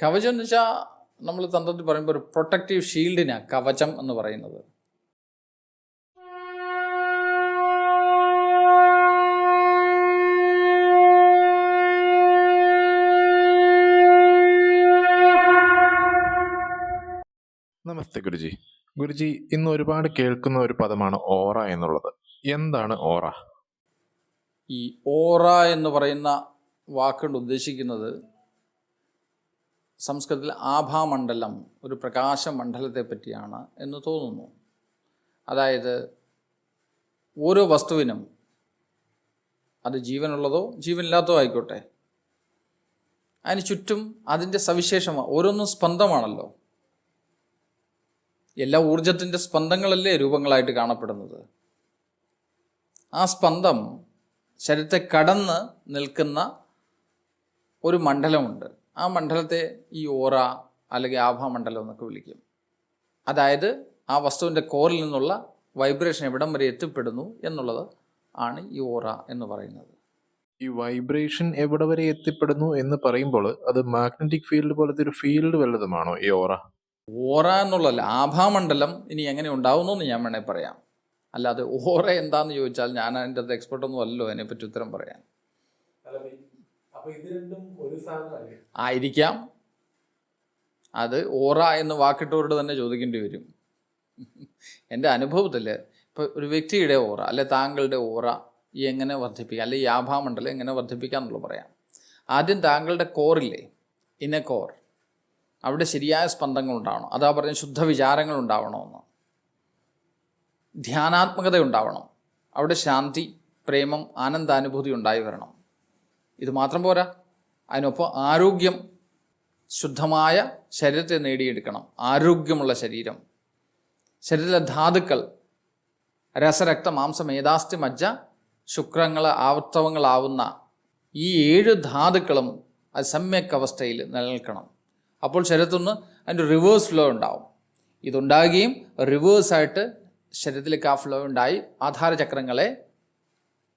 കവചം എന്ന് വെച്ചാൽ നമ്മൾ തന്ത്രത്തിൽ പറയുമ്പോൾ ഒരു പ്രൊട്ടക്റ്റീവ് ഷീൽഡിനാണ് കവചം എന്ന് പറയുന്നത്. നമസ്തേ ഗുരുജി. ഗുരുജി, ഇന്ന് ഒരുപാട് കേൾക്കുന്ന ഒരു പദമാണ് ഓറ എന്നുള്ളത്. എന്താണ് ഓറ? ഈ ഓറ എന്ന് പറയുന്ന വാക്കുകൊണ്ട് ഉദ്ദേശിക്കുന്നത് സംസ്കൃതത്തിൽ ആഭാമണ്ഡലം, ഒരു പ്രകാശമണ്ഡലത്തെ പറ്റിയാണ് എന്ന് തോന്നുന്നു. അതായത് ഓരോ വസ്തുവിനും, അത് ജീവനുള്ളതോ ജീവനില്ലാത്തതോ ആയിക്കോട്ടെ, അതിന് ചുറ്റും അതിൻ്റെ സവിശേഷമാണ്. ഓരോന്നും സ്പന്ദമാണല്ലോ. എല്ലാ ഊർജത്തിൻ്റെ സ്പന്ദങ്ങളല്ലേ രൂപങ്ങളായിട്ട് കാണപ്പെടുന്നത്. ആ സ്പന്ദം ശരീരത്തെ കടന്ന് നിൽക്കുന്ന ഒരു മണ്ഡലമുണ്ട്. ആ മണ്ഡലത്തെ ഈ ഓറ അല്ലെങ്കിൽ ആഭാമണ്ഡലം എന്നൊക്കെ വിളിക്കും. അതായത് ആ വസ്തുവിൻ്റെ കോറിൽ നിന്നുള്ള വൈബ്രേഷൻ എവിടം വരെ എത്തിപ്പെടുന്നു എന്നുള്ളത് ആണ് ഈ ഓറ എന്ന് പറയുന്നത്. ഈ വൈബ്രേഷൻ എവിടെ വരെ എത്തിപ്പെടുന്നു എന്ന് പറയുമ്പോൾ അത് മാഗ്നറ്റിക് ഫീൽഡ് പോലത്തെ ഒരു ഫീൽഡ് വല്ലതുമാണോ ഈ ഓറ? ഓറ എന്നുള്ളതല്ല, ആഭാമണ്ഡലം ഇനി എങ്ങനെ ഉണ്ടാവുന്നു എന്ന് ഞാൻ വേണേൽ പറയാം. അല്ലാതെ ഓറ എന്താണെന്ന് ചോദിച്ചാൽ ഞാൻ അതിൻ്റെ അത് എക്സ്പെർട്ടൊന്നും അല്ലല്ലോ അതിനെപ്പറ്റി ഉത്തരം പറയാൻ. ആയിരിക്കാം. അത് ഓറ എന്ന് വാക്കിട്ടവരോട് തന്നെ ചോദിക്കേണ്ടി വരും. എൻ്റെ അനുഭവത്തിൽ ഇപ്പോൾ ഒരു വ്യക്തിയുടെ ഓറ അല്ലെ താങ്കളുടെ ഓറ എങ്ങനെ വർദ്ധിപ്പിക്കാം, അല്ലെങ്കിൽ ഈ ആഭാമണ്ഡലം എങ്ങനെ വർദ്ധിപ്പിക്കാം എന്നുള്ളത് പറയാം. ആദ്യം താങ്കളുടെ കോറില്ലേ, ഇന്ന കോർ, അവിടെ ശരിയായ സ്പന്ദങ്ങൾ ഉണ്ടാവണം. അതാ പറഞ്ഞ ശുദ്ധ വിചാരങ്ങൾ ഉണ്ടാവണമെന്ന്. ധ്യാനാത്മകത ഉണ്ടാവണം. അവിടെ ശാന്തി, പ്രേമം, ആനന്ദാനുഭൂതി ഉണ്ടായി വരണം. ഇത് മാത്രം പോരാ, അതിനൊപ്പം ആരോഗ്യം, ശുദ്ധമായ ശരീരത്തെ നേടിയെടുക്കണം. ആരോഗ്യമുള്ള ശരീരം, ശരീരത്തിലെ ധാതുക്കൾ, രസരക്ത മാംസം മേധാസ്തി മജ്ജ ശുക്രങ്ങൾ ആവർത്തവങ്ങളാവുന്ന ഈ 7 ധാതുക്കളും അത് സമ്യക് അവസ്ഥയിൽ നിലനിൽക്കണം. അപ്പോൾ ശരീരത്തുനിന്ന് അതിൻ്റെ റിവേഴ്സ് ഫ്ലോ ഉണ്ടാവും. ഇതുണ്ടാകുകയും റിവേഴ്സായിട്ട് ശരീരത്തിലേക്ക് ആ ഫ്ലോ ഉണ്ടായി ആധാരചക്രങ്ങളെ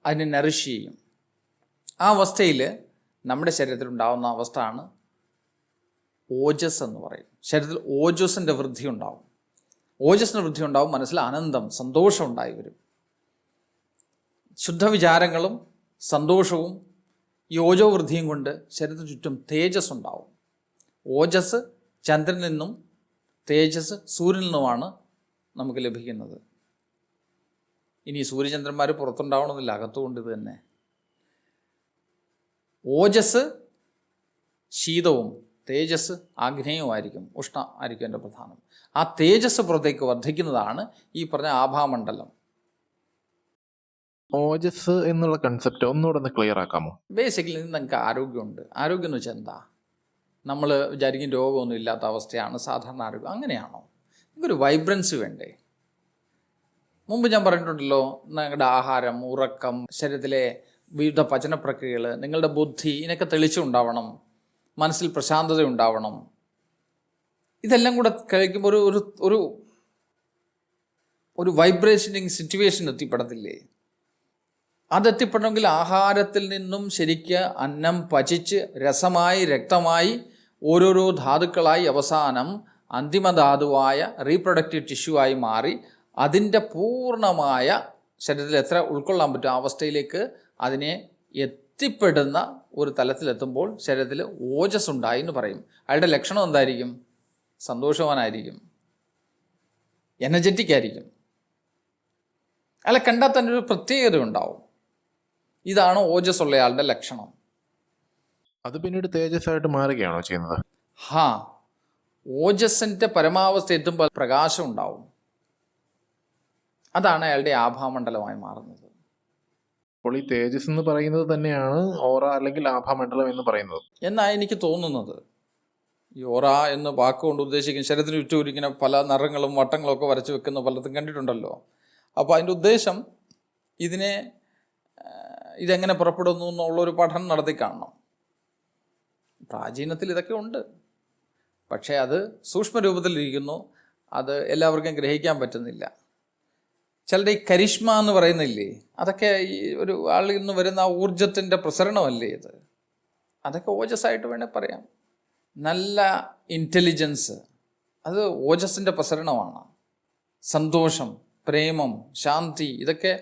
അതിനെ നറിഷ് ചെയ്യും. ആ അവസ്ഥയിൽ നമ്മുടെ ശരീരത്തിൽ ഉണ്ടാകുന്ന അവസ്ഥയാണ് ഓജസ് എന്ന് പറയും. ശരീരത്തിൽ ഓജസ്സിൻ്റെ വൃദ്ധി ഉണ്ടാവും. ഓജസ്സിൻ്റെ വൃദ്ധി ഉണ്ടാവും, മനസ്സിൽ ആനന്ദം, സന്തോഷം ഉണ്ടായി വരും. ശുദ്ധവിചാരങ്ങളും സന്തോഷവും ഈ ഓജോ വൃദ്ധിയും കൊണ്ട് ശരീരത്തിന് ചുറ്റും തേജസ് ഉണ്ടാവും. ഓജസ് ചന്ദ്രനിൽ നിന്നും തേജസ് സൂര്യനിൽ നിന്നുമാണ് നമുക്ക് ലഭിക്കുന്നത്. ഇനി സൂര്യചന്ദ്രന്മാർ പുറത്തുണ്ടാവണമെന്നില്ല, അകത്തുകൊണ്ട് ഇത് തന്നെ. ഓജസ് ശീതവും തേജസ് ആഗ്നേയവുമായിരിക്കും, ഉഷ്ണ ആയിരിക്കും എൻ്റെ പ്രധാനം. ആ തേജസ് പുറത്തേക്ക് വർദ്ധിക്കുന്നതാണ് ഈ പറഞ്ഞ ആഭാമണ്ഡലം. ഓജസ് എന്നുള്ള കൺസെപ്റ്റ് ഒന്നുകൂടെ ഒന്ന് ക്ലിയർ ആക്കാമോ? ബേസിക്കലി നിങ്ങൾക്ക് ആരോഗ്യമുണ്ട്. ആരോഗ്യം എന്ന് വെച്ചാൽ എന്താ? നമ്മൾ വിചാരിക്കും രോഗമൊന്നും ഇല്ലാത്ത അവസ്ഥയാണ് സാധാരണ ആരോഗ്യം. അങ്ങനെയാണോ? നിങ്ങൾക്കൊരു വൈബ്രൻസ് വേണ്ടേ? മുമ്പ് ഞാൻ പറഞ്ഞിട്ടുണ്ടല്ലോ, നിങ്ങളുടെ ആഹാരം, ഉറക്കം, ശരീരത്തിലെ വിവിധ പചന പ്രക്രിയകൾ, നിങ്ങളുടെ ബുദ്ധി, ഇതിനൊക്കെ തെളിച്ചുണ്ടാവണം. മനസ്സിൽ പ്രശാന്തത ഉണ്ടാവണം. ഇതെല്ലാം കൂടെ കഴിക്കുമ്പോൾ ഒരു ഒരു വൈബ്രേഷനിങ് സിറ്റുവേഷൻ എത്തിപ്പെടത്തില്ലേ? അതെത്തിപ്പെടണമെങ്കിൽ ആഹാരത്തിൽ നിന്നും ശരിക്ക് അന്നം പചിച്ച് രസമായി, രക്തമായി, ഓരോരോ ധാതുക്കളായി അവസാനം അന്തിമ ധാതുവായ റീപ്രൊഡക്റ്റീവ് ടിഷ്യൂ ആയി മാറി അതിൻ്റെ പൂർണ്ണമായ ശരീരത്തിൽ എത്ര ഉൾക്കൊള്ളാൻ പറ്റും ആ അവസ്ഥയിലേക്ക് അതിനെ എത്തിപ്പെടുന്ന ഒരു തലത്തിലെത്തുമ്പോൾ ശരീരത്തിൽ ഓജസ് ഉണ്ടായി എന്ന് പറയും. അയാളുടെ ലക്ഷണം എന്തായിരിക്കും? സന്തോഷവാനായിരിക്കും, എനർജറ്റിക് ആയിരിക്കും. അയാളെ കണ്ടാൽ തന്നെ ഒരു പ്രത്യേകത ഉണ്ടാവും. ഇതാണ് ഓജസ് ഉള്ളയാളുടെ ലക്ഷണം. അത് പിന്നീട് തേജസ് ആയിട്ട് മാറുകയാണോ ചെയ്യുന്നത്? ഓജസ്സിൻ്റെ പരമാവസ്ഥ എത്തുമ്പോൾ പ്രകാശം ഉണ്ടാവും. അതാണ് അയാളുടെ ആഭാമണ്ഡലമായി മാറുന്നത്. അപ്പോൾ ഈ തേജസ് എന്ന് പറയുന്നത് തന്നെയാണ് ഓറ അല്ലെങ്കിൽ ആഭാമണ്ഡലം എന്ന് പറയുന്നത് എന്നാണ് എനിക്ക് തോന്നുന്നത്. ഈ ഓറ എന്ന് വാക്കുകൊണ്ട് ഉദ്ദേശിക്കുന്ന ശരീരത്തിന് ചുറ്റും ഇങ്ങനെ പല നിറങ്ങളും വട്ടങ്ങളും ഒക്കെ വരച്ച് വെക്കുന്ന പലതും കണ്ടിട്ടുണ്ടല്ലോ. അപ്പോൾ അതിൻ്റെ ഉദ്ദേശം ഇതെങ്ങനെ പുറപ്പെടുന്നു എന്നുള്ളൊരു പഠനം നടത്തി കാണണം. പ്രാചീനത്തിൽ ഇതൊക്കെ ഉണ്ട്, പക്ഷേ അത് സൂക്ഷ്മരൂപത്തിലിരിക്കുന്നു. അത് എല്ലാവർക്കും ഗ്രഹിക്കാൻ പറ്റുന്നില്ല. ചിലരുടെ ഈ കരിഷ്മ എന്ന് പറയുന്നില്ലേ, അതൊക്കെ ഈ ഒരു ആളിൽ നിന്ന് വരുന്ന ആ ഊർജത്തിൻ്റെ പ്രസരണമല്ലേ ഇത്. അതൊക്കെ ഓജസ്സായിട്ട് വേണേൽ പറയാം. നല്ല ഇൻ്റലിജൻസ്, അത് ഓജസ്സിൻ്റെ പ്രസരണമാണ്. സന്തോഷം, പ്രേമം, ശാന്തി, ഇതൊക്കെ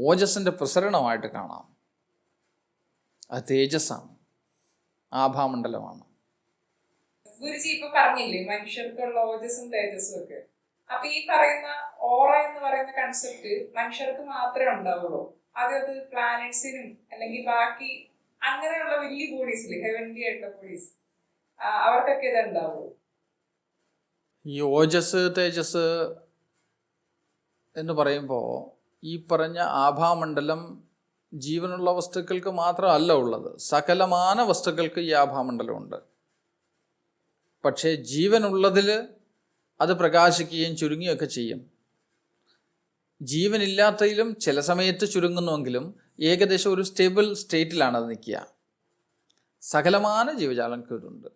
ഓജസ്സിൻ്റെ പ്രസരണമായിട്ട് കാണാം. അത് തേജസ്സാണ്, ആഭാമണ്ഡലമാണ്. ഗുരുജി ഇപ്പൊ പറഞ്ഞില്ലേ മനുഷ്യർക്കുള്ള ഓജസ്സും തേജസ്സും ഒക്കെ. അപ്പൊ ഈ പറയുന്ന ഓറ എന്ന് പറയുന്ന കൺസെപ്റ്റ് മനുഷ്യർക്ക് മാത്രമേ ഉണ്ടാവുള്ളൂ? അത് പ്ലാനറ്റ്സിനും അല്ലെങ്കിൽ ബാക്കി അങ്ങനെയുള്ള വലിയ ബോഡീസില്, ഹെവൻലി ആയിട്ടുള്ള ബോഡീസ്, അവർക്കൊക്കെ ഇത് ഉണ്ടാവുള്ളൂ? ഈ ഓജസ് തേജസ് എന്ന് പറയുമ്പോൾ ഈ പറഞ്ഞ ആഭാമണ്ഡലം ജീവനുള്ള വസ്തുക്കൾക്ക് മാത്രമല്ല ഉള്ളത്, സകലമാന വസ്തുക്കൾക്ക് ഈ ആഭാമണ്ഡലമുണ്ട്. പക്ഷേ ജീവനുള്ളതിൽ അത് പ്രകാശിക്കുകയും ചുരുങ്ങുകയൊക്കെ ചെയ്യും. ജീവനില്ലാത്തതിലും ചില സമയത്ത് ചുരുങ്ങുന്നുവെങ്കിലും ഏകദേശം ഒരു സ്റ്റേബിൾ സ്റ്റേറ്റിലാണ് അത് നിൽക്കുക. സകലമാന ജീവജാലങ്ങൾക്ക് ഇതുണ്ട്.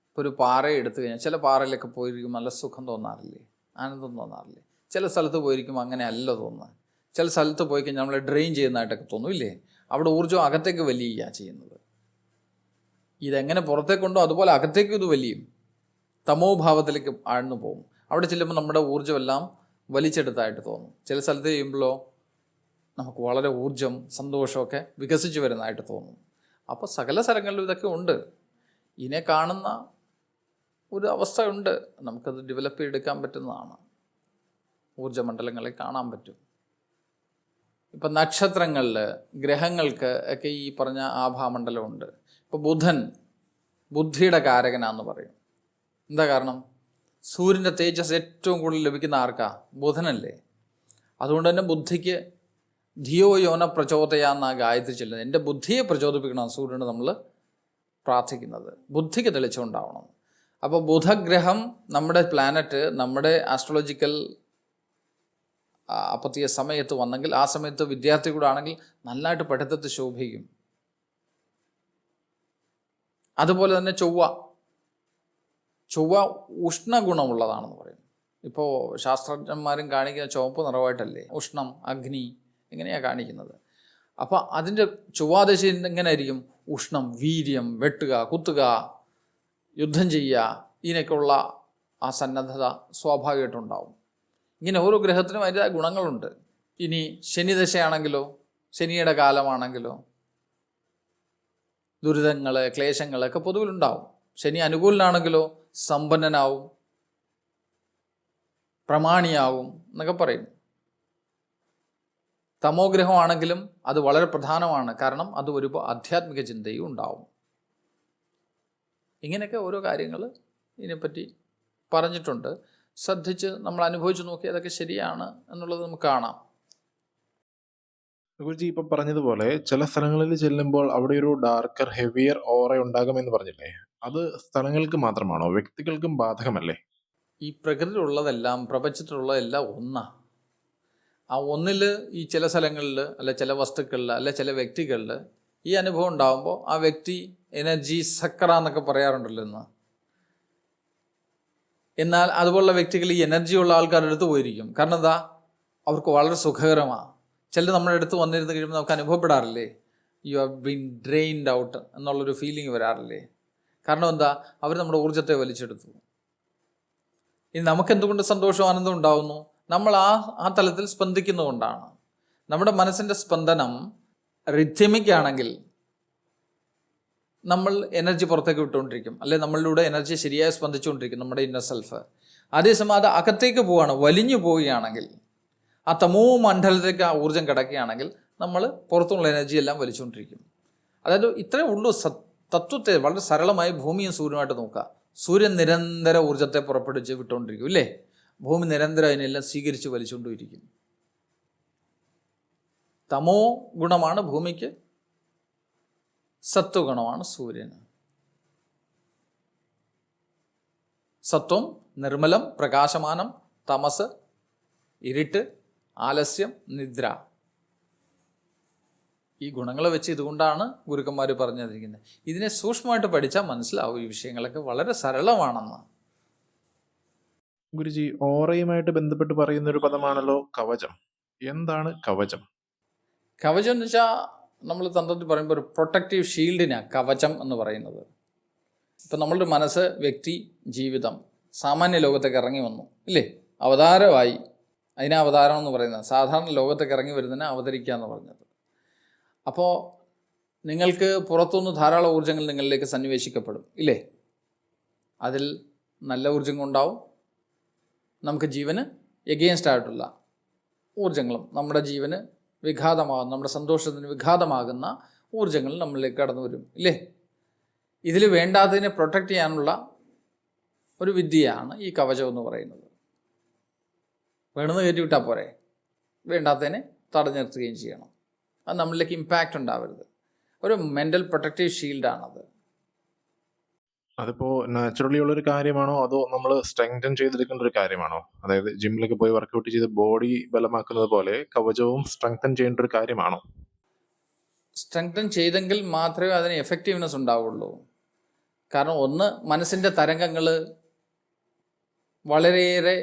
ഇപ്പോൾ ഒരു പാറയെ എടുത്തു കഴിഞ്ഞാൽ ചില പാറയിലൊക്കെ പോയിരിക്കും നല്ല സുഖം തോന്നാറില്ലേ, ആനന്ദം തോന്നാറില്ലേ? ചില സ്ഥലത്ത് പോയിരിക്കും അങ്ങനെ അല്ല തോന്നുന്നത്. ചില സ്ഥലത്ത് പോയി കഴിഞ്ഞാൽ നമ്മളെ ഡ്രെയിൻ ചെയ്യുന്നതായിട്ടൊക്കെ തോന്നുമില്ലേ? അവിടെ ഊർജ്ജം അകത്തേക്ക് വലിയുക ചെയ്യുന്നത്. ഇതെങ്ങനെ പുറത്തേക്കുണ്ടോ അതുപോലെ അകത്തേക്കും ഇത് വലിയും, തമോഭാവത്തിലേക്ക് ആഴ്ന്നു പോകും. അവിടെ ചെല്ലുമ്പോൾ നമ്മുടെ ഊർജ്ജമെല്ലാം വലിച്ചെടുത്തായിട്ട് തോന്നും. ചില സ്ഥലത്ത് ചെയ്യുമ്പോഴോ നമുക്ക് വളരെ ഊർജ്ജം, സന്തോഷമൊക്കെ വികസിച്ച് വരുന്നതായിട്ട് തോന്നും. അപ്പോൾ സകല സ്ഥലങ്ങളിലും ഇതൊക്കെ ഉണ്ട്. ഇതിനെ കാണുന്ന ഒരു അവസ്ഥ ഉണ്ട്, നമുക്കത് ഡെവലപ്പ് ചെയ്തെടുക്കാൻ പറ്റുന്നതാണ്. ഊർജ്ജമണ്ഡലങ്ങളെ കാണാൻ പറ്റും. ഇപ്പം നക്ഷത്രങ്ങളിൽ, ഗ്രഹങ്ങൾക്ക് ഒക്കെ ഈ പറഞ്ഞ ആഭാമണ്ഡലമുണ്ട്. ഇപ്പോൾ ബുധൻ ബുദ്ധിയുടെ കാരകനാന്ന് പറയും. എന്താ കാരണം? സൂര്യൻ്റെ തേജസ് ഏറ്റവും കൂടുതൽ ലഭിക്കുന്ന ആർക്കാ? ബുധനല്ലേ. അതുകൊണ്ട് തന്നെ ബുദ്ധിക്ക് ധിയോ യോന പ്രചോദയാന്ന ഗായത്രി ചെല്ലുന്നത്. എൻ്റെ ബുദ്ധിയെ പ്രചോദിപ്പിക്കണം സൂര്യന് നമ്മൾ പ്രാർത്ഥിക്കുന്നത്, ബുദ്ധിക്ക് തെളിച്ചുണ്ടാവണം. അപ്പോൾ ബുധഗ്രഹം നമ്മുടെ പ്ലാനറ്റ് നമ്മുടെ ആസ്ട്രോളജിക്കൽ അപ്പത്തിയ സമയത്ത് വന്നെങ്കിൽ, ആ സമയത്ത് വിദ്യാർത്ഥി കൂടെ ആണെങ്കിൽ നല്ലതായിട്ട് പഠിത്തത്തിൽ ശോഭിക്കും. അതുപോലെ തന്നെ ചൊവ്വ ഉഷ്ണഗുണമുള്ളതാണെന്ന് പറയും. ഇപ്പോൾ ശാസ്ത്രജ്ഞന്മാരും കാണിക്കുന്ന ചുവപ്പ് നിറവായിട്ടല്ലേ, ഉഷ്ണം, അഗ്നി, ഇങ്ങനെയാണ് കാണിക്കുന്നത്. അപ്പോൾ അതിൻ്റെ ചൊവ്വാദശ എങ്ങനെ ആയിരിക്കും? ഉഷ്ണം, വീര്യം, വെട്ടുക, കുത്തുക, യുദ്ധം ചെയ്യുക, ഇതിനൊക്കെയുള്ള ആ സന്നദ്ധത സ്വാഭാവികമായിട്ടുണ്ടാവും. ഇങ്ങനെ ഓരോ ഗ്രഹത്തിനും അതിൻ്റെതായ ഗുണങ്ങളുണ്ട്. ഇനി ശനിദശയാണെങ്കിലോ, ശനിയുടെ കാലമാണെങ്കിലോ ദുരിതങ്ങൾ, ക്ലേശങ്ങളൊക്കെ പൊതുവിലുണ്ടാവും. ശനി അനുകൂലനാണെങ്കിലോ സമ്പന്നനാവും, പ്രമാണിയാവും എന്നൊക്കെ പറയും. തമോഗ്രഹമാണെങ്കിലും അത് വളരെ പ്രധാനമാണ്, കാരണം അത് ഒരു ആധ്യാത്മിക ചിന്തയും ഉണ്ടാവും. ഇങ്ങനെയൊക്കെ ഓരോ കാര്യങ്ങൾ ഇതിനെപ്പറ്റി പറഞ്ഞിട്ടുണ്ട്. ശ്രദ്ധിച്ച് നമ്മൾ അനുഭവിച്ച് നോക്കി അതൊക്കെ ശരിയാണ് എന്നുള്ളത് നമുക്ക് കാണാം. ഗുരുജി ഇപ്പൊ പറഞ്ഞതുപോലെ ചില സ്ഥലങ്ങളിൽ ചെല്ലുമ്പോൾ അവിടെ ഒരു ഡാർക്കർ, ഹെവിയർ ഓറ ഉണ്ടാകുമെന്ന് പറഞ്ഞില്ലേ? അത് സ്ഥലങ്ങൾക്ക് മാത്രമാണോ, വ്യക്തികൾക്കും ബാധകമല്ലേ? ഈ പ്രകൃതിയിലുള്ളതെല്ലാം, പ്രപഞ്ചത്തിലുള്ളതെല്ലാം ഒന്നാ. ആ ഒന്നിൽ ഈ ചില സ്ഥലങ്ങളിൽ അല്ല ചില വസ്തുക്കളിൽ അല്ല ചില വ്യക്തികളിൽ ഈ അനുഭവം ഉണ്ടാകുമ്പോൾ ആ വ്യക്തി എനർജി സക്കറ എന്നൊക്കെ പറയാറുണ്ടല്ലോ ഇന്ന്. എന്നാൽ അതുപോലുള്ള വ്യക്തികൾ ഈ എനർജിയുള്ള ആൾക്കാരുടെ അടുത്ത് പോയിരിക്കും. കാരണം എന്താ? അവർക്ക് വളരെ സുഖകരമാണ്. ചിലർ നമ്മുടെ അടുത്ത് വന്നിരുന്ന് കഴിയുമ്പോൾ നമുക്ക് അനുഭവപ്പെടാറില്ലേ, you have been drained out എന്നുള്ളൊരു ഫീലിംഗ് വരാറില്ലേ? കാരണം എന്താ? അവർ നമ്മുടെ ഊർജ്ജത്തെ വലിച്ചെടുത്തു. ഇനി നമുക്കെന്തുകൊണ്ട് സന്തോഷവും ആനന്ദം ഉണ്ടാവുന്നു? നമ്മൾ ആ തലത്തിൽ സ്പന്ദിക്കുന്നതുകൊണ്ടാണ്. നമ്മുടെ മനസ്സിൻ്റെ സ്പന്ദനം റിഥമിക് ആണെങ്കിൽ നമ്മൾ എനർജി പുറത്തേക്ക് വിട്ടുകൊണ്ടിരിക്കും, അല്ലെ നമ്മളിലൂടെ എനർജി ശരിയായി സ്പന്ദിച്ചുകൊണ്ടിരിക്കും നമ്മുടെ ഇന്നർ സെൽഫ്. അതേസമയം അത് അകത്തേക്ക് പോവുകയാണ്, വലിഞ്ഞു പോവുകയാണെങ്കിൽ, ആ തമോ മണ്ഡലത്തിലേക്ക് ആ ഊർജ്ജം കിടക്കുകയാണെങ്കിൽ നമ്മൾ പുറത്തുള്ള എനർജി എല്ലാം വലിച്ചുകൊണ്ടിരിക്കും. അതായത് ഇത്രയേ ഉള്ളൂ തത്വത്തെ വളരെ സരളമായി ഭൂമിയും സൂര്യനുമായിട്ട് നോക്കുക. സൂര്യൻ നിരന്തര ഊർജ്ജത്തെ പുറപ്പെടുവിച്ച് വിട്ടുകൊണ്ടിരിക്കും ഇല്ലേ? ഭൂമി നിരന്തരം അതിനെല്ലാം സ്വീകരിച്ച് വലിച്ചുകൊണ്ടിരിക്കും. തമോ ഗുണമാണ് ഭൂമിക്ക്, സത്വഗുണമാണ് സൂര്യന്. സത്വം നിർമ്മലം, പ്രകാശമാനം, തമസ് ഇരുട്ട്, ആലസ്യം, നിദ്ര. ഈ ഗുണങ്ങളെ വെച്ച് ഇതുകൊണ്ടാണ് ഗുരുക്കന്മാർ പറഞ്ഞു തന്നിരിക്കുന്നത്. ഇതിനെ സൂക്ഷ്മമായിട്ട് പഠിച്ചാൽ മനസ്സിലാവും ഈ വിഷയങ്ങളൊക്കെ വളരെ സരളമാണെന്ന്. ഗുരുജി, ഓറയുമായിട്ട് ബന്ധപ്പെട്ട് പറയുന്ന ഒരു പദമാണല്ലോ കവചം. എന്താണ് കവചം? കവചം എന്ന് വെച്ചാൽ നമ്മൾ തന്ത്രത്തിൽ പറയുമ്പോൾ ഒരു പ്രൊട്ടക്റ്റീവ് ഷീൽഡിനാണ് കവചം എന്ന് പറയുന്നത്. ഇപ്പം നമ്മളുടെ മനസ്സ്, വ്യക്തി, ജീവിതം സാമാന്യ ലോകത്തേക്ക് ഇറങ്ങി വന്നു ഇല്ലേ, അവതാരമായി. അതിനെ അവതാരം എന്ന് പറയുന്നത് സാധാരണ ലോകത്തേക്ക് ഇറങ്ങി വരുന്നതിനെ അവതരിക്കുക എന്ന് പറഞ്ഞത്. അപ്പോൾ നിങ്ങൾക്ക് പുറത്തുനിന്ന് ധാരാളം ഊർജ്ജങ്ങൾ നിങ്ങളിലേക്ക് സന്നിവേശിക്കപ്പെടും ഇല്ലേ. അതിൽ നല്ല ഊർജ്ജങ്ങളുണ്ടാവും, നമുക്ക് ജീവന് എഗെയിൻസ്റ്റ് ആയിട്ടുള്ള ഊർജ്ജങ്ങളും, നമ്മുടെ ജീവന് വിഘാതമാകുന്ന, നമ്മുടെ സന്തോഷത്തിന് വിഘാതമാകുന്ന ഊർജ്ജങ്ങൾ നമ്മളിലേക്ക് കടന്നു വരും ഇല്ലേ. ഇതിൽ വേണ്ടാത്തതിനെ പ്രൊട്ടക്റ്റ് ചെയ്യാനുള്ള ഒരു വിദ്യയാണ് ഈ കവചം എന്ന് പറയുന്നത്. വേണമെന്ന് കയറ്റി വിട്ടാൽ പോരെ, വേണ്ടാത്തതിനെ തടഞ്ഞു നിർത്തുകയും ചെയ്യണം. അത് നമ്മളിലേക്ക് ഇമ്പാക്റ്റ് ഉണ്ടാവരുത്. ഒരു മെൻ്റൽ പ്രൊട്ടക്റ്റീവ് ഷീൽഡാണത്. അതിപ്പോ നാച്ചുറലി ഉള്ളൊരു കാര്യമാണോ അതോ നമ്മൾ സ്ട്രെങ്തൻ ചെയ്തെടുക്കേണ്ട ഒരു കാര്യമാണോ? അതായത് ജിമ്മിലൊക്കെ പോയി വർക്കൗട്ട് ചെയ്ത് ബോഡി ബലമാക്കുന്നത് പോലെ കവചവും സ്ട്രെങ്തൻ ചെയ്യേണ്ട ഒരു കാര്യമാണോ? സ്ട്രെങ്തൻ ചെയ്തെങ്കിൽ മാത്രമേ അതിന് എഫക്റ്റീവ്നെസ് ഉണ്ടാവുള്ളൂ. കാരണം ഒന്ന്, മനസ്സിൻ്റെ തരംഗങ്ങൾ വളരെയേറെ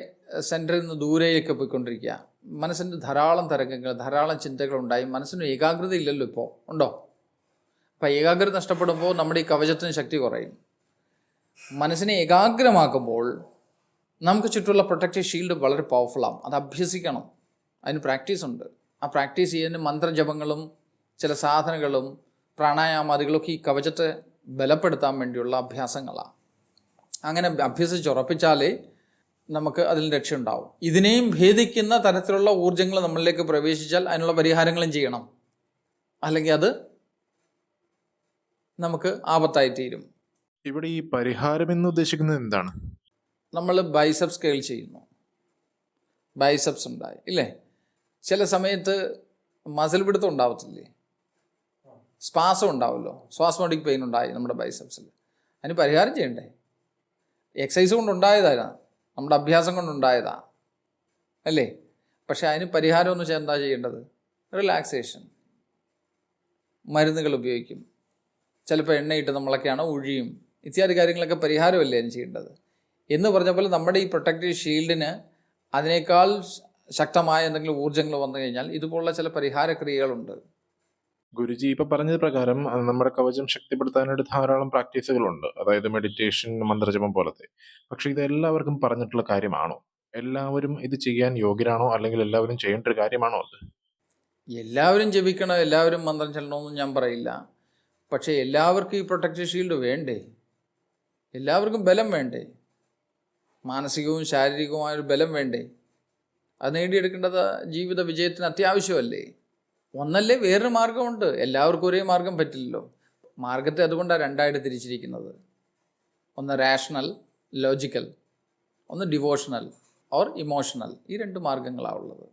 സെൻറ്ററിൽ നിന്ന് ദൂരേക്ക് പോയിക്കൊണ്ടിരിക്കുക. മനസ്സിൻ്റെ ധാരാളം തരംഗങ്ങൾ, ധാരാളം ചിന്തകളുണ്ടായി. മനസ്സിന് ഏകാഗ്രത ഇല്ലല്ലോ ഇപ്പോൾ, ഉണ്ടോ? അപ്പോൾ ഏകാഗ്രത നഷ്ടപ്പെടുമ്പോൾ നമ്മുടെ ഈ കവചത്തിന് ശക്തി കുറയും. മനസ്സിനെ ഏകാഗ്രമാക്കുമ്പോൾ നമുക്ക് ചുറ്റുമുള്ള പ്രൊട്ടക്റ്റീവ് ഷീൽഡ് വളരെ പവർഫുള്ളാകും. അത് അഭ്യസിക്കണം, അതിന് പ്രാക്ടീസ് ഉണ്ട്. ആ പ്രാക്ടീസ് ചെയ്യുന്ന മന്ത്രജപങ്ങളും ചില സാധനങ്ങളും പ്രാണായാമാദികളൊക്കെ ഈ കവചത്തെ ബലപ്പെടുത്താൻ വേണ്ടിയുള്ള അഭ്യാസങ്ങളാണ്. അങ്ങനെ അഭ്യസിച്ചുറപ്പിച്ചാലേ നമുക്ക് അതിൽ രക്ഷയുണ്ടാവും. ഇതിനെയും ഭേദിക്കുന്ന തരത്തിലുള്ള ഊർജ്ജങ്ങൾ നമ്മളിലേക്ക് പ്രവേശിച്ചാൽ അതിനുള്ള പരിഹാരങ്ങളും ചെയ്യണം, അല്ലെങ്കിൽ അത് നമുക്ക് ആപത്തായിത്തീരും. ഇവിടെ ഈ പരിഹാരം എന്ന് ഉദ്ദേശിക്കുന്നത് എന്താണ്? നമ്മൾ ബൈസെപ്സ് കേൾ ചെയ്യുന്നു, ബൈസെപ്സ് ഉണ്ടായി ഇല്ലേ. ചില സമയത്ത് മസിൽ പിടുത്തം ഉണ്ടാവത്തില്ലേ, സ്പാസം ഉണ്ടാവുമല്ലോ, സ്വാസ്മോട്ടിക് പെയിൻ ഉണ്ടായി നമ്മുടെ ബൈസെപ്സിൽ. അതിന് പരിഹാരം ചെയ്യണ്ടേ? എക്സസൈസ് കൊണ്ടുണ്ടായതാണ്, നമ്മുടെ അഭ്യാസം കൊണ്ടുണ്ടായതാ അല്ലേ. പക്ഷെ അതിന് പരിഹാരം എന്ന് വെച്ചാൽ എന്താ ചെയ്യേണ്ടത്? റിലാക്സേഷൻ, മരുന്നുകൾ ഉപയോഗിക്കും, ചിലപ്പോൾ എണ്ണയിട്ട് നമ്മളൊക്കെയാണ് ഒഴിയും, ഇത്യാദി കാര്യങ്ങളൊക്കെ പരിഹാരമല്ലേ അതിന് ചെയ്യേണ്ടത്. എന്ന് പറഞ്ഞ പോലെ നമ്മുടെ ഈ പ്രൊട്ടക്റ്റീവ് ഷീൽഡിന് അതിനേക്കാൾ ശക്തമായ എന്തെങ്കിലും ഊർജ്ജങ്ങൾ വന്നു കഴിഞ്ഞാൽ ഇതുപോലുള്ള ചില പരിഹാര ക്രിയകളുണ്ട്. ഗുരുജി ഇപ്പൊ പറഞ്ഞത് പ്രകാരം നമ്മുടെ കവചം ശക്തിപ്പെടുത്താനായിട്ട് ധാരാളം പ്രാക്ടീസുകളുണ്ട്, അതായത് മെഡിറ്റേഷൻ, മന്ത്രജപം പോലത്തെ. പക്ഷെ ഇത് എല്ലാവർക്കും പറഞ്ഞിട്ടുള്ള കാര്യമാണോ? എല്ലാവരും ഇത് ചെയ്യാൻ യോഗ്യരാണോ? അല്ലെങ്കിൽ എല്ലാവരും ചെയ്യേണ്ട ഒരു കാര്യമാണോ അത്? എല്ലാവരും ജപിക്കണം, എല്ലാവരും മന്ത്രം ചെല്ലണമെന്നും ഞാൻ പറയില്ല. പക്ഷേ എല്ലാവർക്കും ഈ പ്രൊട്ടക്റ്റീവ് ഷീൽഡ് വേണ്ടേ? എല്ലാവർക്കും ബലം വേണ്ടേ? മാനസികവും ശാരീരികവുമായൊരു ബലം വേണ്ടേ? അത് നേടിയെടുക്കേണ്ടത് ജീവിത വിജയത്തിന് അത്യാവശ്യമല്ലേ? ഒന്നല്ലേ വേറൊരു മാർഗമുണ്ട്. എല്ലാവർക്കും ഒരേ മാർഗം പറ്റില്ലല്ലോ. മാർഗത്തെ അതുകൊണ്ടാണ് രണ്ടായിട്ട് തിരിച്ചിരിക്കുന്നത്. ഒന്ന് റാഷണൽ, ലോജിക്കൽ, ഒന്ന് ഡിവോഷണൽ ഓർ ഇമോഷണൽ. ഈ രണ്ട് മാർഗങ്ങളാണ് ഉള്ളത്.